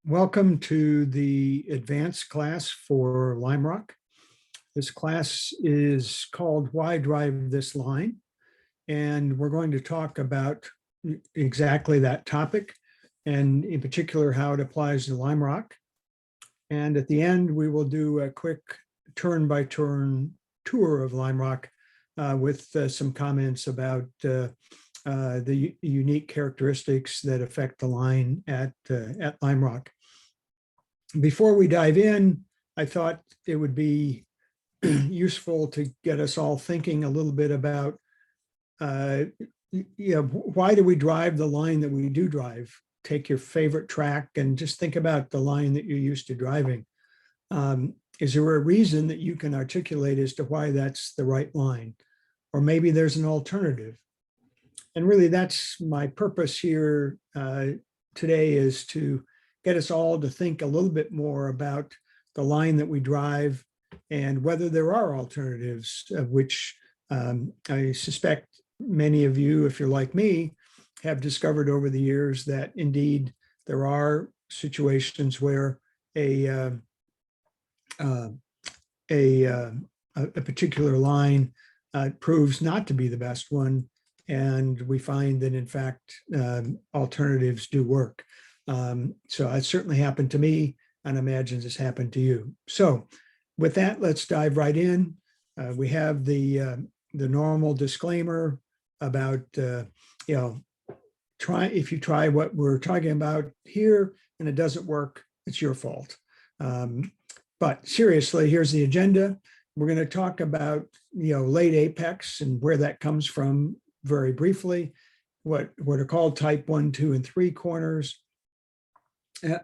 Welcome to the advanced class for Lime Rock. This class is called Why Drive This Line? And we're going to talk about exactly that topic, and in particular, how it applies to Lime Rock. And at the end, we will do a quick turn-by-turn tour of Lime Rock with some comments about the unique characteristics that affect the line at Lime Rock. Before we dive in, I thought it would be useful to get us all thinking a little bit about, why do we drive the line that we do drive? Take your favorite track and just think about the line that you're used to driving. Is there a reason that you can articulate as to why that's the right line? Or maybe there's an alternative. And really, that's my purpose here today, is to get us all to think a little bit more about the line that we drive and whether there are alternatives, of which I suspect many of you, if you're like me, have discovered over the years that indeed there are situations where a particular line proves not to be the best one. And we find that, in fact, alternatives do work. So it certainly happened to me, and I imagine this happened to you. So with that, let's dive right in. We have the normal disclaimer about, if you try what we're talking about here and it doesn't work, it's your fault. But seriously, here's the agenda. We're going to talk about, late apex and where that comes from very briefly, what are called type 1, 2, and 3 corners,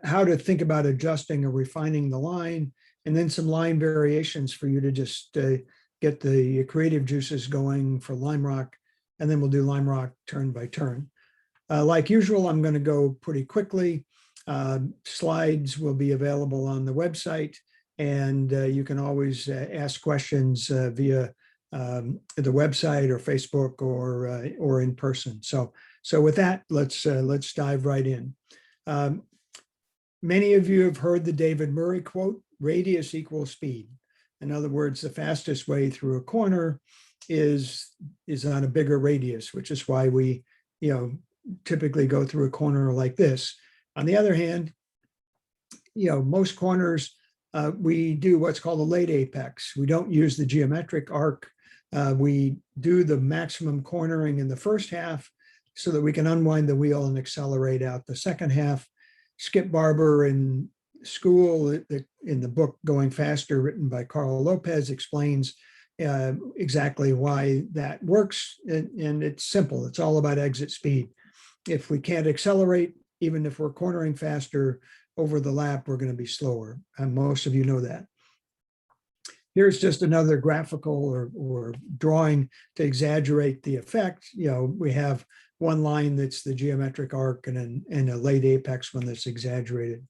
how to think about adjusting or refining the line, and then some line variations for you to just get the creative juices going for Lime Rock, and then we'll do Lime Rock turn by turn. Like usual, I'm going to go pretty quickly. Slides will be available on the website, and you can always ask questions via the website or Facebook or in person. So with that, let's dive right in. Many of you have heard the David Murray quote, "Radius equals speed." In other words, the fastest way through a corner is on a bigger radius, which is why we typically go through a corner like this. On the other hand, most corners, we do what's called a late apex. We don't use the geometric arc. We do the maximum cornering in the first half so that we can unwind the wheel and accelerate out the second half. Skip Barber in school, in the book Going Faster, written by Carl Lopez, explains exactly why that works. And it's simple. It's all about exit speed. If we can't accelerate, even if we're cornering faster over the lap, we're going to be slower. And most of you know that. Here's just another graphical or drawing to exaggerate the effect. We have one line that's the geometric arc and a late apex one that's exaggerated.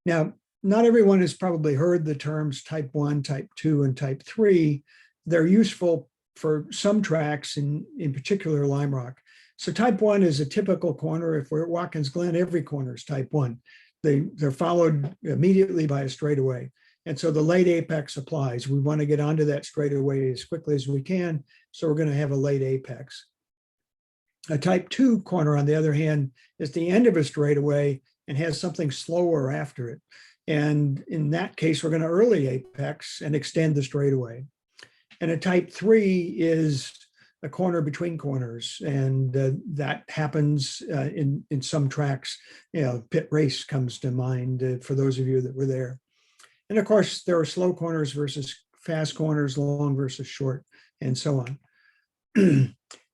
Now, not everyone has probably heard the terms type 1, type 2, and type 3. They're useful for some tracks, in particular Lime Rock. So type 1 is a typical corner. If we're at Watkins Glen, every corner is type 1. They're followed immediately by a straightaway. And so the late apex applies. We want to get onto that straightaway as quickly as we can. So we're going to have a late apex. A type 2 corner, on the other hand, is the end of a straightaway and has something slower after it. And in that case, we're going to early apex and extend the straightaway. And a type 3 is a corner between corners. And that happens in some tracks. Pit Race comes to mind for those of you that were there. And of course, there are slow corners versus fast corners, long versus short, and so on.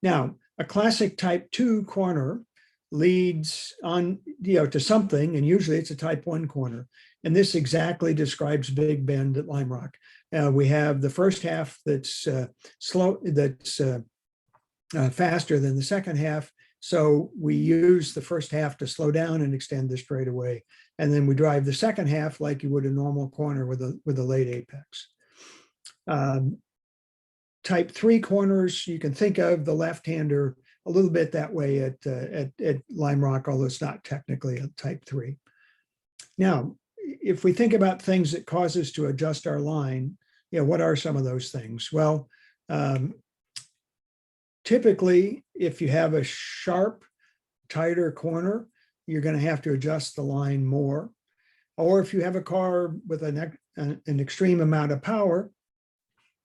Now, a classic type 2 corner leads on to something, and usually it's a type 1 corner. And this exactly describes Big Bend at Lime Rock. We have the first half that's slow, that's faster than the second half. So we use the first half to slow down and extend the straightaway. And then we drive the second half like you would a normal corner with a late apex. Type 3 corners, you can think of the left-hander a little bit that way at Lime Rock, although it's not technically a type 3. Now, if we think about things that cause us to adjust our line, what are some of those things? Well, typically, if you have a sharp, tighter corner, you're going to have to adjust the line more. Or if you have a car with an extreme amount of power,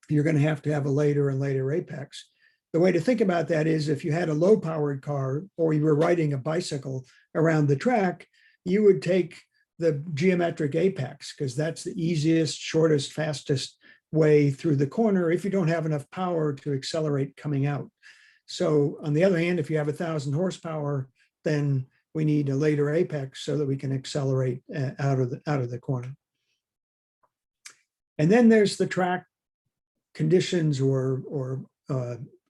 you're going to have a later and later apex. The way to think about that is if you had a low powered car or you were riding a bicycle around the track, you would take the geometric apex because that's the easiest, shortest, fastest way through the corner if you don't have enough power to accelerate coming out. So on the other hand, if you have 1,000 horsepower, then we need a later apex so that we can accelerate out of the corner. And then there's the track conditions or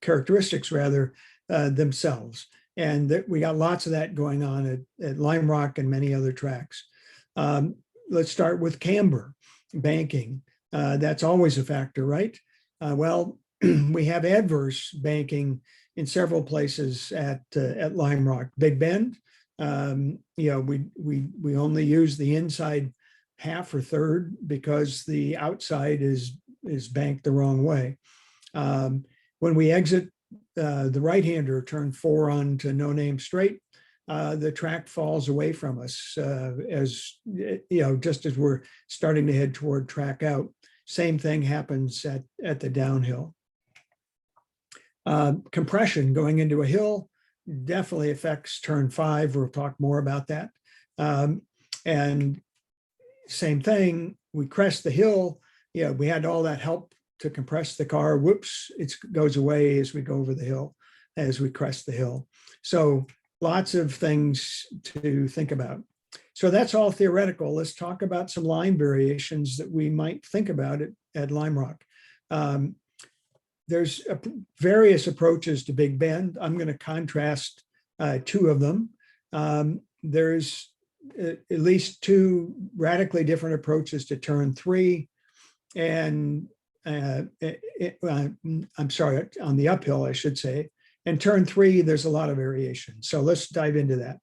characteristics rather themselves. And we got lots of that going on at Lime Rock and many other tracks. Let's start with camber, banking. That's always a factor, right? Well, we have adverse banking in several places at Lime Rock. Big Bend, we only use the inside half or third because the outside is banked the wrong way. When we exit the right-hander, turn 4 onto No Name Straight, the track falls away from us as just as we're starting to head toward track out. Same thing happens at the downhill. Compression going into a hill definitely affects turn 5. We'll talk more about that. And same thing, we crest the hill. We had all that help to compress the car. Whoops, it goes away as we go over the hill, as we crest the hill. So lots of things to think about. So that's all theoretical. Let's talk about some line variations that we might think about at Lime Rock. There's various approaches to Big Bend. I'm going to contrast 2 of them. There's at least 2 radically different approaches to turn 3. And I'm sorry, on the uphill, I should say. And turn 3, there's a lot of variation. So let's dive into that.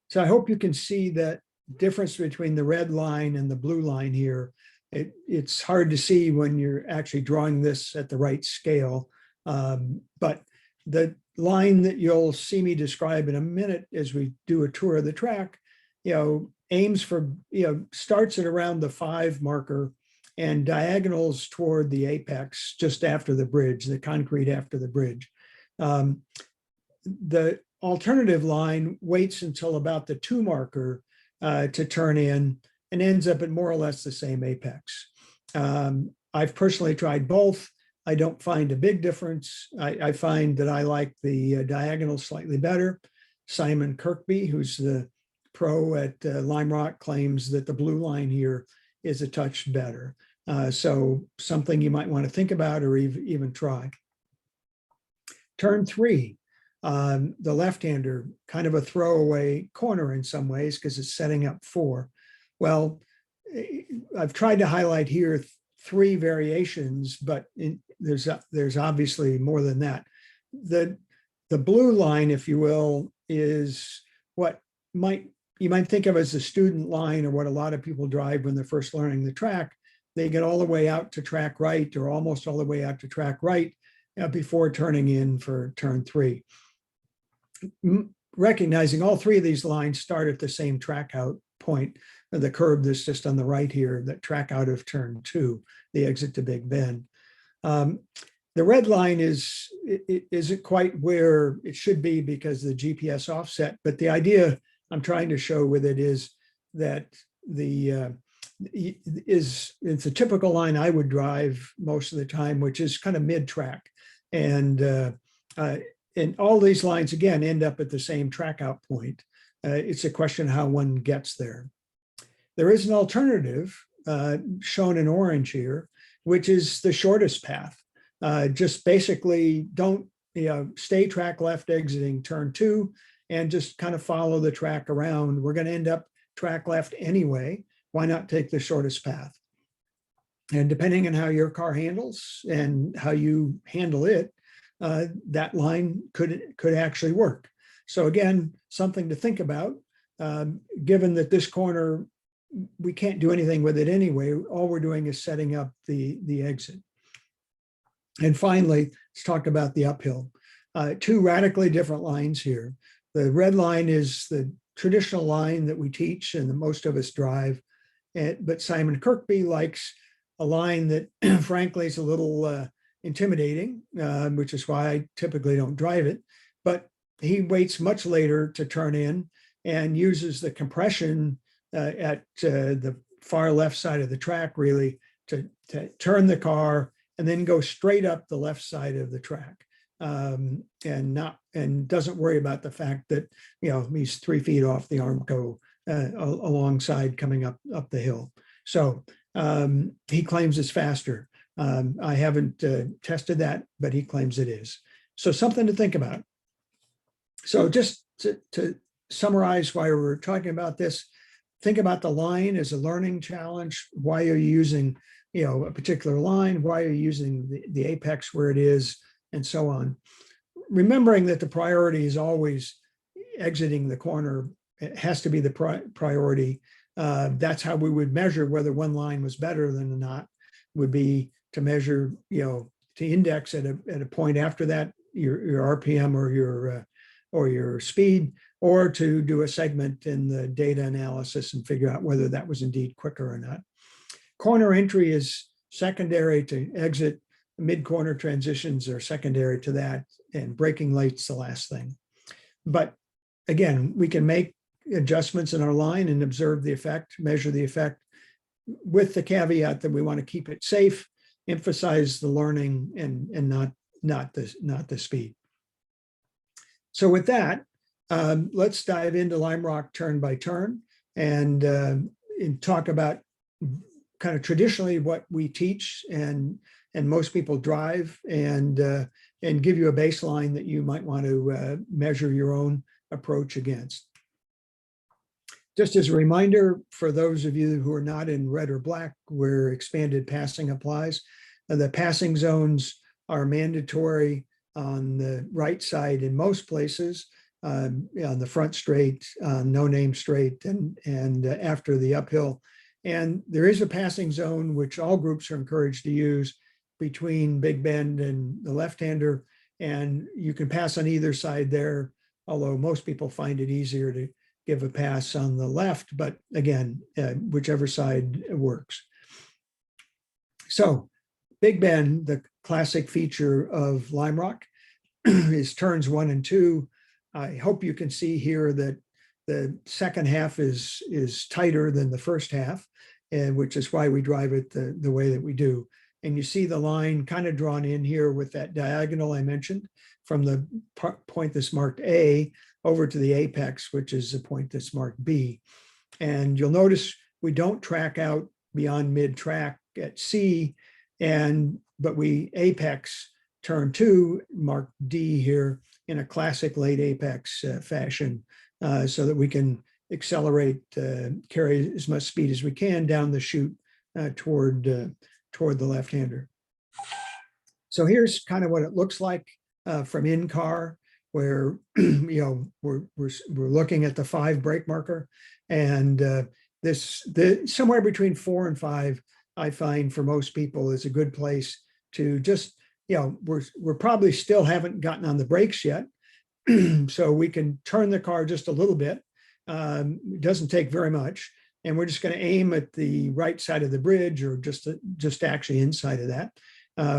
So I hope you can see that difference between the red line and the blue line here. It's hard to see when you're actually drawing this at the right scale. But the line that you'll see me describe in a minute as we do a tour of the track, aims for, starts at around the 5 marker and diagonals toward the apex just after the bridge, the concrete after the bridge. The alternative line waits until about the 2 marker to turn in and ends up at more or less the same apex. I've personally tried both. I don't find a big difference. I find that I like the diagonal slightly better. Simon Kirkby, who's the pro at Lime Rock, claims that the blue line here is a touch better. So something you might want to think about or even try. Turn 3, the left-hander, kind of a throwaway corner in some ways because it's setting up 4. Well, I've tried to highlight here 3 variations, but there's obviously more than that. The blue line, if you will, is what you might think of as a student line or what a lot of people drive when they're first learning the track. They get all the way out to track right or almost all the way out to track right before turning in for turn 3. Recognizing all 3 of these lines start at the same track out point, the curb that's just on the right here, that track out of turn 2, the exit to Big Bend. The red line isn't quite where it should be because of the GPS offset, but the idea I'm trying to show with it is that it's a typical line I would drive most of the time, which is kind of mid-track. And all these lines, again, end up at the same track out point. It's a question of how one gets there. There is an alternative shown in orange here, which is the shortest path. Just basically don't stay track left exiting turn 2 and just kind of follow the track around. We're going to end up track left anyway. Why not take the shortest path? And depending on how your car handles and how you handle it, that line could actually work. So again, something to think about. given that this corner, we can't do anything with it anyway, all we're doing is setting up the exit. And finally, let's talk about the uphill. Two radically different lines here. The red line is the traditional line that we teach and that most of us drive. But Simon Kirkby likes a line that frankly is a little intimidating, which is why I typically don't drive it. But he waits much later to turn in and uses the compression at the far left side of the track really to turn the car and then go straight up the left side of the track. And doesn't worry about the fact that, you know, he's 3 feet off the Armco alongside coming up the hill. So he claims it's faster. I haven't tested that, but he claims it is. So something to think about. So just to summarize why we're talking about this, think about the line as a learning challenge. Why are you using, you know, a particular line? Why are you using the apex where it is, and so on. Remembering that the priority is always exiting the corner. It has to be the priority. That's how we would measure whether one line was better than not, would be to measure, you know, to index at a point after that, your RPM or your speed, or to do a segment in the data analysis and figure out whether that was indeed quicker or not. Corner entry is secondary to exit. Mid-corner transitions are secondary to that, and braking light's the last thing. But again, we can make adjustments in our line and observe the effect, measure the effect, with the caveat that we want to keep it safe, emphasize the learning, and not the speed. So with that, let's dive into Lime Rock turn by turn and talk about kind of traditionally what we teach and most people drive, and give you a baseline that you might want to measure your own approach against. Just as a reminder, for those of you who are not in red or black, where expanded passing applies, the passing zones are mandatory on the right side in most places, on the front straight, no name straight, and after the uphill. And there is a passing zone which all groups are encouraged to use between Big Bend and the left-hander, and you can pass on either side there, although most people find it easier to give a pass on the left, but again, whichever side works. So Big Bend, the classic feature of Lime Rock, is turns 1 and 2. I hope you can see here that the second half is tighter than the first half, and which is why we drive it the way that we do. And you see the line kind of drawn in here with that diagonal I mentioned, from the point that's marked A over to the apex, which is the point that's marked B. And you'll notice we don't track out beyond mid-track at C, but we apex turn 2, marked D here, in a classic late apex fashion, so that we can accelerate, carry as much speed as we can down the chute toward the left-hander. So here's kind of what it looks like from in-car, where you know we're looking at the 5 brake marker, and somewhere between 4 and 5, I find for most people is a good place to just, you know, we're probably still haven't gotten on the brakes yet, so we can turn the car just a little bit. It doesn't take very much, and we're just going to aim at the right side of the bridge, or just actually inside of that,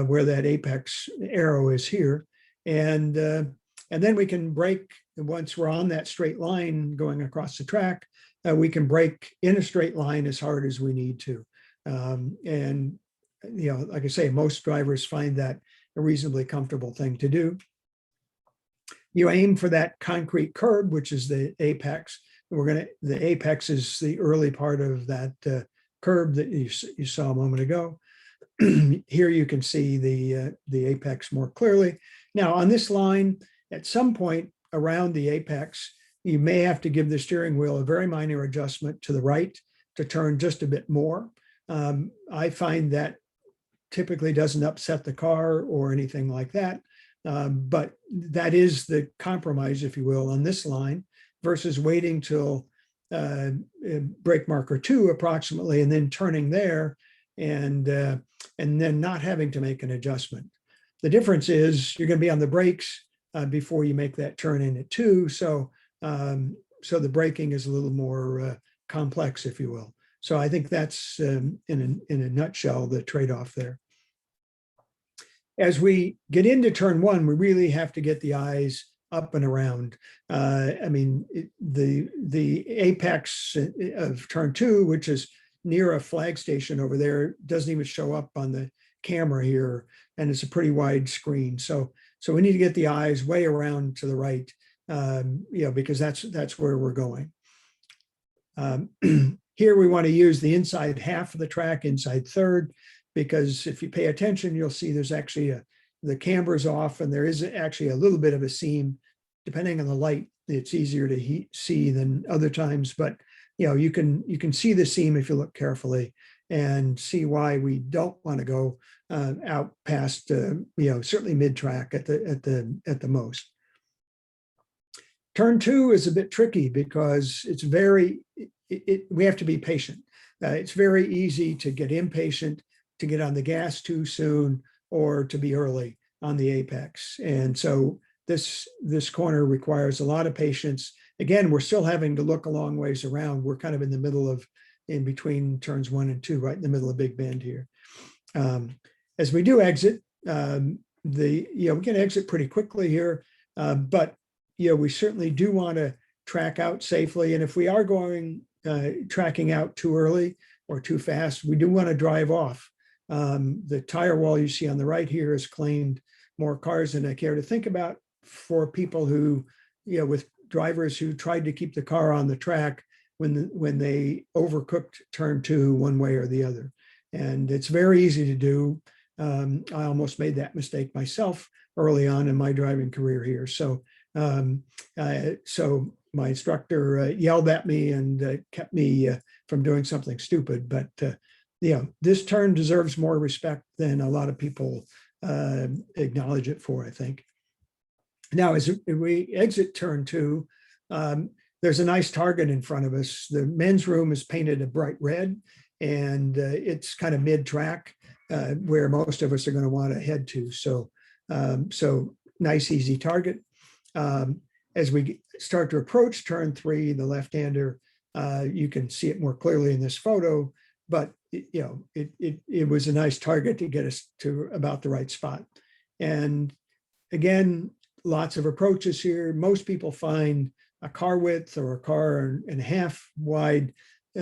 where that apex arrow is here, and then we can brake. Once we're on that straight line going across the track, we can brake in a straight line as hard as we need to. And you know, like I say, most drivers find that a reasonably comfortable thing to do. You aim for that concrete curb, which is the apex. The apex is the early part of that curb that you saw a moment ago. Here you can see the apex more clearly. Now on this line, at some point around the apex, you may have to give the steering wheel a very minor adjustment to the right to turn just a bit more. I find that typically doesn't upset the car or anything like that. But that is the compromise, if you will, on this line, versus waiting till brake marker 2 approximately, and then turning there and then not having to make an adjustment. The difference is you're going to be on the brakes before you make that turn in at 2. So the braking is a little more complex, if you will. So I think that's in a nutshell the trade-off there. As we get into turn 1, we really have to get the eyes up and around. I mean, the apex of turn 2, which is near a flag station over there, doesn't even show up on the camera here, and it's a pretty wide screen. So we need to get the eyes way around to the right, because that's where we're going. Here we want to use the inside half of the track, inside third, because if you pay attention, you'll see there's actually the camber's off, and there is actually a little bit of a seam. Depending on the light, it's easier to see than other times, but you can see the seam if you look carefully and see why we don't want to go out past certainly mid-track at the most. Turn 2 is a bit tricky because it's we have to be patient. It's very easy to get impatient, to get on the gas too soon, or to be early on the apex. And so this corner requires a lot of patience. Again, we're still having to look a long ways around. We're kind of in the middle in between turns 1 and 2, right in the middle of Big Bend here. As we do exit, we can exit pretty quickly here, but we certainly do want to track out safely. And if we are tracking out too early or too fast, we do want to drive off. The tire wall you see on the right here has claimed more cars than I care to think about for people who, with drivers who tried to keep the car on the track when they overcooked turn 2 one way or the other. And it's very easy to do. I almost made that mistake myself early on in my driving career here. So my instructor yelled at me and kept me from doing something stupid. But this turn deserves more respect than a lot of people acknowledge it for, I think. Now, as we exit turn 2, there's a nice target in front of us. The men's room is painted a bright red, and it's kind of mid-track where most of us are going to want to head to. So nice, easy target. As we start to approach turn 3, the left-hander, you can see it more clearly in this photo, but it was a nice target to get us to about the right spot. And again, lots of approaches here. Most people find a car width or a car and a half wide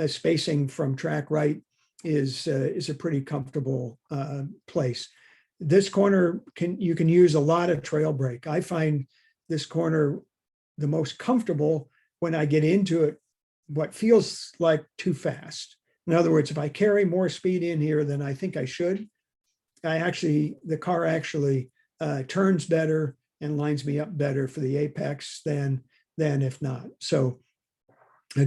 spacing from track right is a pretty comfortable place. This corner you can use a lot of trail brake. I find this corner the most comfortable when I get into it, what feels like too fast. In other words, if I carry more speed in here than I think I should, the car actually turns better and lines me up better for the apex than if not. So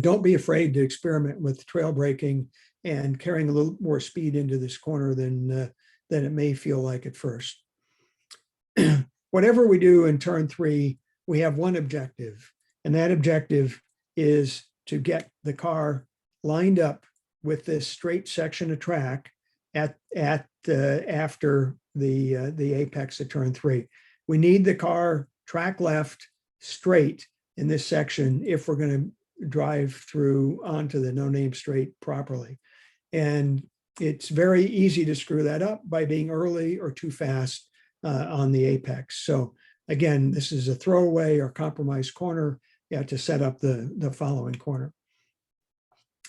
don't be afraid to experiment with trail braking and carrying a little more speed into this corner than it may feel like at first. Whatever we do in turn 3, we have one objective, and that objective is to get the car lined up with this straight section of track after the apex of turn 3. We need the car track left straight in this section if we're going to drive through onto the no-name straight properly. And it's very easy to screw that up by being early or too fast on the apex. So again, this is a throwaway or compromise corner. You have to set up the following corner.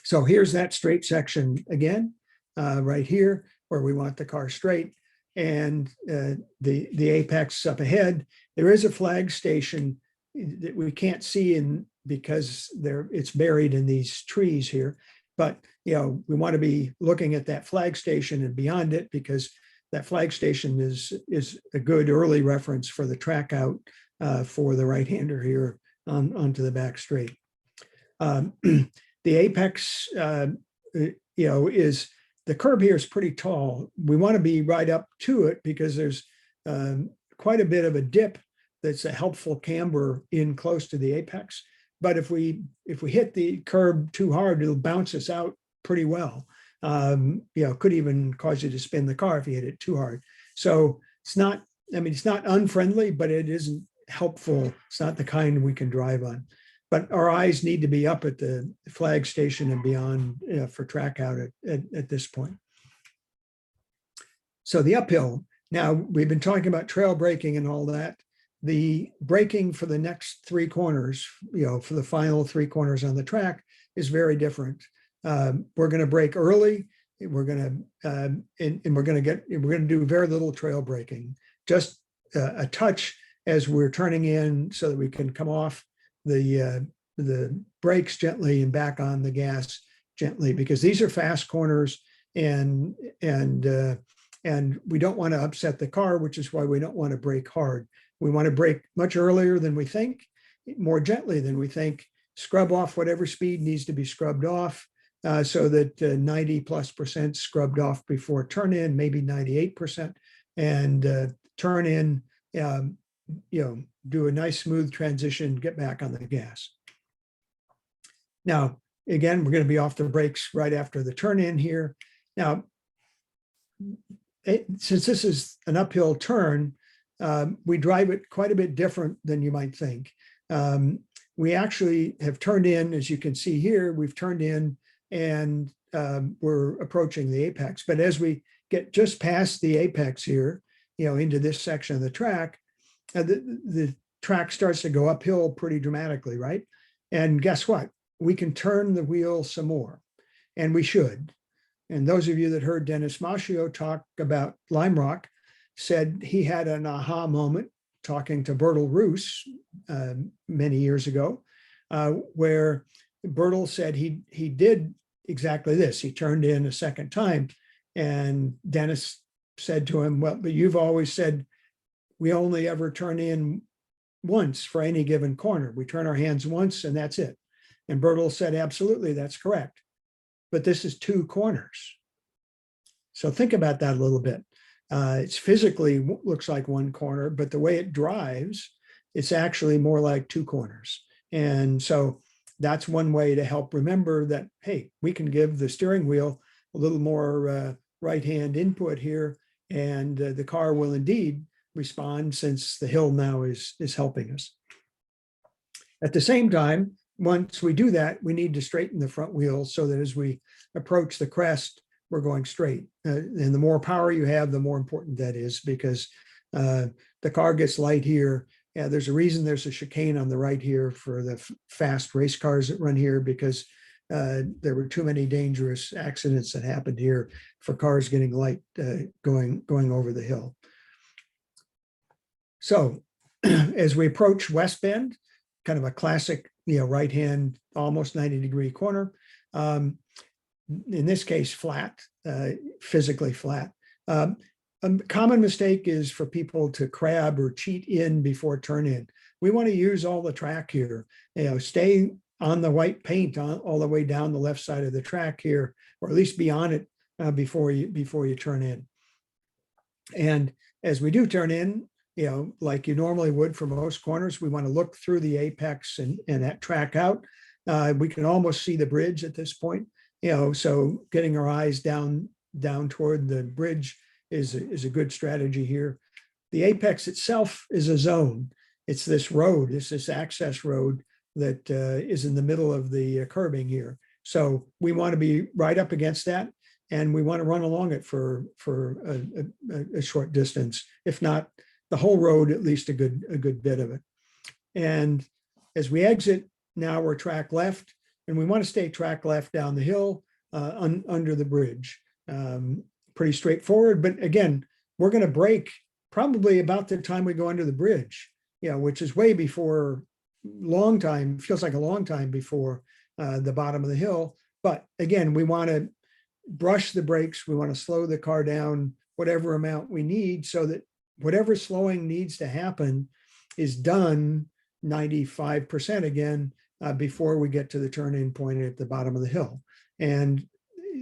So here's that straight section again, right here, where we want the car straight. And the apex up ahead, there is a flag station that we can't see because it's buried in these trees here. But we want to be looking at that flag station and beyond it, because that flag station is a good early reference for the track out for the right-hander here onto the back straight. The apex, is the curb here is pretty tall. We want to be right up to it because there's quite a bit of a dip that's a helpful camber in close to the apex. but if we hit the curb too hard, it'll bounce us out pretty well. Could even cause you to spin the car if you hit it too hard. So it's not, it's not unfriendly, but it isn't helpful. It's not the kind we can drive on. But our eyes need to be up at the flag station and beyond for track out at this point. So the uphill. Now, we've been talking about trail braking and all that. The braking for the next 3 corners, for the final 3 corners on the track is very different. We're going to brake early. We're going to do very little trail braking, just a touch as we're turning in so that we can come off the brakes gently and back on the gas gently, because these are fast corners and we don't want to upset the car, which is why we don't want to brake hard. We want to brake much earlier than we think, more gently than we think, scrub off whatever speed needs to be scrubbed off, so that 90+% scrubbed off before turn in, maybe 98%, and turn in, do a nice smooth transition, get back on the gas. Now, again, we're going to be off the brakes right after the turn in here. Now, since this is an uphill turn, we drive it quite a bit different than you might think. We actually have turned in, as you can see here, we've turned in and we're approaching the apex. But as we get just past the apex here, into this section of the track, the track starts to go uphill pretty dramatically, right? And guess what? We can turn the wheel some more, and we should. And those of you that heard Dennis Mascio talk about Lime Rock said he had an aha moment talking to Bertil Roos many years ago, where Bertil said he did exactly this. He turned in a second time, and Dennis said to him, well, but you've always said we only ever turn in once for any given corner. We turn our hands once and that's it. And Bertil said, absolutely, that's correct. But this is 2 corners. So think about that a little bit. It's physically looks like 1 corner, but the way it drives, it's actually more like 2 corners. And so that's one way to help remember that, hey, we can give the steering wheel a little more right-hand input here, and the car will indeed respond, since the hill now is helping us. At the same time, once we do that, we need to straighten the front wheel so that as we approach the crest, we're going straight. And the more power you have, the more important that is, because the car gets light here. Yeah, there's a reason there's a chicane on the right here for the fast race cars that run here, because there were too many dangerous accidents that happened here for cars getting light going over the hill. So as we approach West Bend, kind of a classic, right-hand, almost 90-degree corner. In this case, flat, physically flat. A common mistake is for people to crab or cheat in before turn in. We want to use all the track here. Stay on the white paint all the way down the left side of the track here, or at least be on it before you turn in. And as we do turn in, like you normally would for most corners, we want to look through the apex and that track out. We can almost see the bridge at this point, so getting our eyes down toward the bridge is a good strategy here. The apex itself is a zone. It's this road, it's this access road that is in the middle of the curbing here. So we want to be right up against that, and we want to run along it for a short distance, if not the whole road, at least a good bit of it. And as we exit, now we're track left, and we want to stay track left down the hill under the bridge. Pretty straightforward, but again, we're going to brake probably about the time we go under the bridge, which is way before, long time, feels like a long time before the bottom of the hill. But again, we want to brush the brakes. We want to slow the car down whatever amount we need, so that whatever slowing needs to happen is done 95% again before we get to the turn-in point at the bottom of the hill. And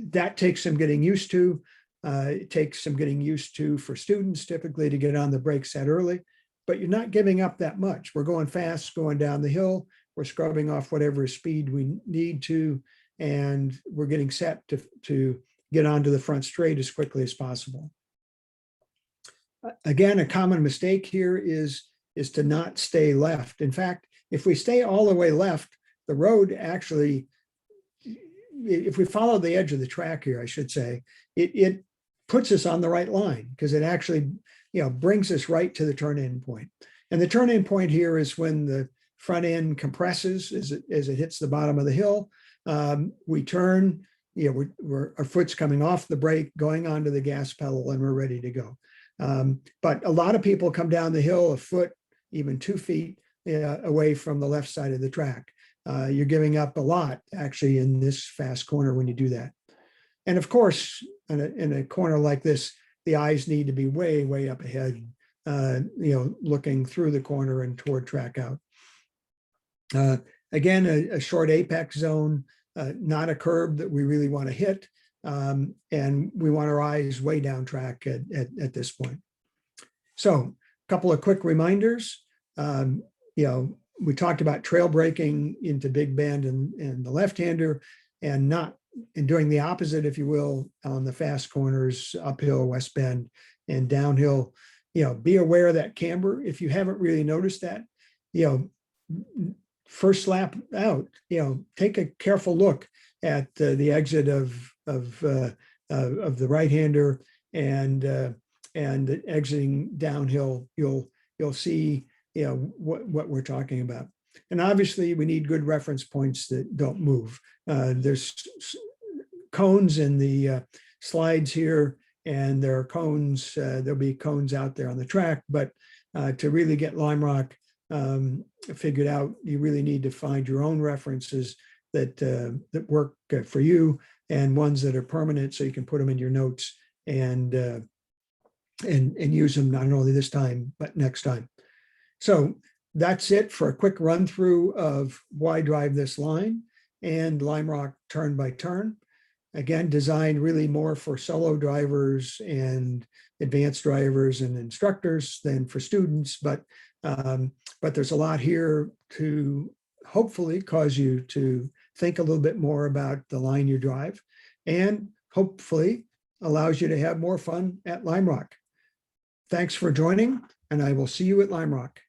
that takes some getting used to. It takes some getting used to for students typically to get on the brakes that early, but you're not giving up that much. We're going fast, going down the hill. we're scrubbing off whatever speed we need to, and we're getting set to get onto the front straight as quickly as possible. Again, a common mistake here is to not stay left. In fact, if we stay all the way left, the road actually, if we follow the edge of the track here, I should say, it puts us on the right line, because it actually, brings us right to the turn-in point. And the turn-in point here is when the front end compresses as it hits the bottom of the hill. We turn, our foot's coming off the brake, going onto the gas pedal, and we're ready to go. But a lot of people come down the hill a foot, even 2 feet away from the left side of the track. You're giving up a lot actually in this fast corner when you do that. And of course, in a corner like this, the eyes need to be way, way up ahead, looking through the corner and toward track out. Again, a short apex zone, not a curb that we really want to hit. And we want our eyes way down track at this point. So a couple of quick reminders. We talked about trail braking into big bend and the left-hander, and doing the opposite, if you will, on the fast corners, uphill, west bend, and downhill. Be aware of that camber. If you haven't really noticed that, first lap out, take a careful look at the exit of the right-hander and exiting downhill. You'll see what we're talking about. And obviously we need good reference points that don't move. There's cones in the slides here, and there are cones, there'll be cones out there on the track, but to really get Lime Rock figured out, you really need to find your own references that work for you, and ones that are permanent, so you can put them in your notes and use them not only this time, but next time. So that's it for a quick run through of why drive this line and Lime Rock turn by turn. Again, designed really more for solo drivers and advanced drivers and instructors than for students, but there's a lot here to hopefully cause you to think a little bit more about the line you drive, and hopefully allows you to have more fun at Lime Rock. Thanks for joining, and I will see you at Lime Rock.